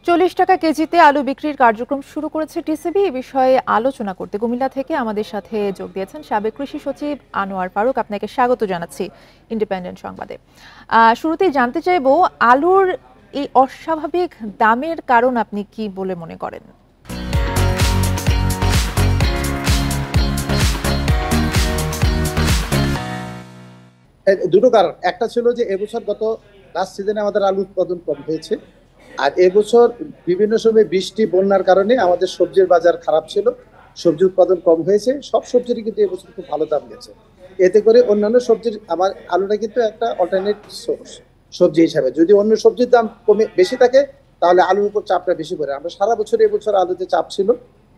40 টাকা কেজিতে আলু বিক্রির কার্যক্রম শুরু করেছে টিসিবি। এ বিষয়ে আলোচনা করতে কুমিল্লা থেকে আমাদের সাথে যোগ দিয়েছেন সাবেক কৃষি সচিব আনোয়ার ফারুক। আপনাকে স্বাগত জানাচ্ছি ইন্ডিপেন্ডেন্ট সংবাদে। শুরুতেই জানতে চাইবো, আলুর এই অস্বাভাবিক দামের কারণ আপনি কি বলে মনে করেন? দুটো কারণ। একটা ছিল যে এবছর গত লাস্ট সিজনে আমাদের আলু উৎপাদন কম হয়েছে, আর এবছর বিভিন্ন সময় বৃষ্টি বন্যার কারণে আমাদের সবজির বাজার খারাপ ছিল, সবজি উৎপাদন কম হয়েছে। সব সবজিরই কিন্তু এবছর খুব ভালো দাম গেছে। এতে করে অন্যান্য সবজির আমার আলুটা কিন্তু একটা অল্টারনেট সোর্স সবজি হিসাবে। যদি অন্য সবজির দাম কমে বেশি থাকে তাহলে আলুর উপর চাপটা বেশি করে। আমরা সারা বছর এবছর আলুতে চাপ ছিল,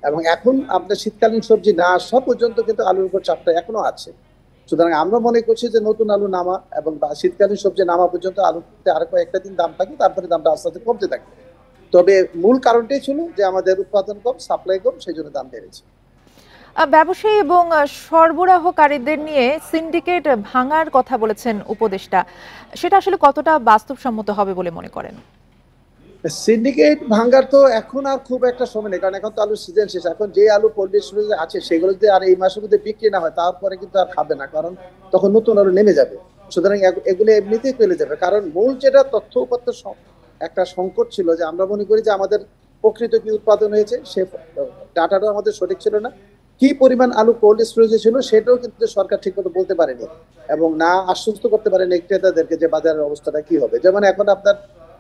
এবং এখন আপনার শীতকালীন সবজি না আসা পর্যন্ত কিন্তু আলুর উপর চাপটা এখনো আছে। সুতরাং আমরা মনে করছি যে নতুন আলু নামা এবং শীতকালীন সবজি নামা পর্যন্ত আলুতে আরো কয়েকটা দিন দাম থাকে, তারপরে দামটা আস্তে আস্তে কমতে থাকে। তবে মূল কারণটাই ছিল যে আমাদের উৎপাদন কম, সাপ্লাই কম, সেই জন্য দাম বেড়েছে। ব্যবসায়ী এবং সরবরাহকারীদের নিয়ে সিন্ডিকেট ভাঙার কথা বলেছেন উপদেষ্টা। সেটা আসলে কতটা বাস্তবসম্মত হবে বলে মনে করেন? সিন্ডিকেট ভাঙ্গার তো এখন আর খুব একটা সময় নেই, কারণ এখন তো আলুর সিজন শেষ। এখন যে আলু কোল্ড স্টোরেজে আছে সেগুলো যদি আর এই মাসের মধ্যে বিক্রি না হয় তারপরে কিন্তু আর খাবে না, কারণ তখন নতুন আলু নেমে যাবে। সুতরাং এগুলো এমনিতেই চলে যাবে। কারণ মূল যেটা তথ্য উপাত্ত একটা সংকট ছিল, যে আমরা মনে করি যে আমাদের প্রকৃত কি উৎপাদন হয়েছে সে ডাটাটাও আমাদের সঠিক ছিল না। কি পরিমাণ আলু কোল্ড স্টোরেজে ছিল সেটাও কিন্তু সরকার ঠিক মতো বলতে পারেনি, এবং না আশ্বস্ত করতে পারেনি ক্রেতাদেরকে যে বাজারের অবস্থাটা কি হবে। যেমন এখন আপনার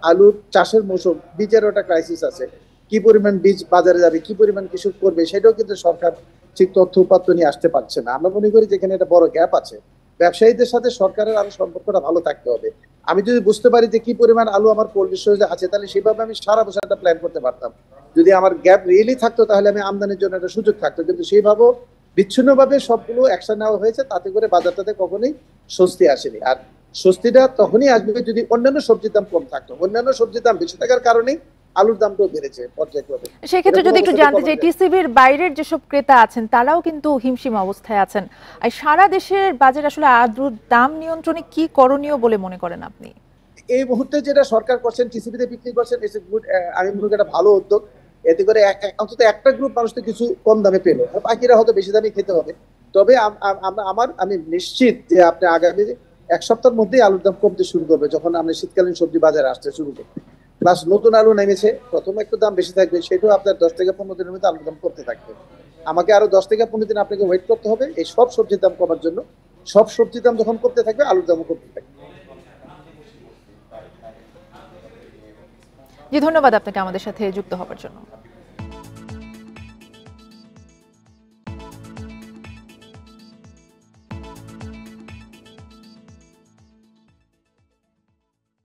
আলুর চাষের মৌসুম, বীজের একটা ক্রাইসিস আছে। কি পরিমাণ বীজ বাজারে যাবে, কি পরিমাণ কৃষক করবে, সেটাও কিন্তু সরকার ঠিক তথ্য উপাত্ত নিয়ে আসতে পারছে না। আমরা মনে করি যেখানে একটা বড় গ্যাপ আছে। ব্যবসায়ীদের সাথে সরকারের আরো সম্পর্কটা ভালো থাকতে হবে। আমি যদি বুঝতে পারি যে কি পরিমাণ আলু আমার কোল্ড স্টোরেজে আছে, তাহলে সেভাবে আমি সারা বছর একটা প্ল্যান করতে পারতাম। যদি আমার গ্যাপ রিয়েলি থাকতো তাহলে আমি আমদানির জন্য একটা সুযোগ থাকতো, কিন্তু সেইভাবেও বিচ্ছিন্নভাবে সবগুলো অ্যাকশন নেওয়া হয়েছে, তাতে করে বাজারটাতে কখনোই স্বস্তি আসেনি। আর স্বস্তিটা তখনই আসবে যদি অন্যান্য সবজির দাম কম থাকতো। অন্যান্য সবজির দাম বেশি থাকার কারণেই আলুর দামটাও বেড়েছে পর্যায়ক্রমে। সেক্ষেত্রে যদি একটু জানতে চাই, টিসিবির বাইরের যেসব ক্রেতা আছেন তারাও কিন্তু হিমশিম অবস্থায় আছেন। আর সারা দেশের বাজার আসলে আলুর দাম নিয়ন্ত্রণে কি করণীয় বলে মনে করেন আপনি? এই মুহূর্তে যেটা সরকার করছেন, টিসিবিতে বিক্রি করছেন, ইটস এ গুড। আমি মনে করি একটা ভালো উদ্যোগ। এতে করে অন্তত একটা গ্রুপ মানুষ তো কিছু কম দামে পেলো, বাকিরা হয়তো বেশি দামে খেতে হবে। তবে আমি নিশ্চিত যে আপনি আগামী এক সপ্তাহের মধ্যেই আলুর দাম কমতে শুরু করবে, যখন আপনি শীতকালীন সবজি বাজারে আসতে শুরু করবে। প্লাস নতুন আলু নেমেছে, প্রথমে একটু দাম বেশি থাকবে, সেটাও আপনার 10 থেকে 15 দিনের মধ্যে আলুর দাম কমতে থাকবে। আমাকে আরো 10 থেকে 15 দিন আপনাকে ওয়েট করতে হবে এই সব সবজির দাম কমার জন্য। সব সবজির দাম যখন কমতে থাকবে আলুর দামও কমতে থাকবে। জি, ধন্যবাদ আপনাকে আমাদের সাথে যুক্ত হওয়ার জন্য।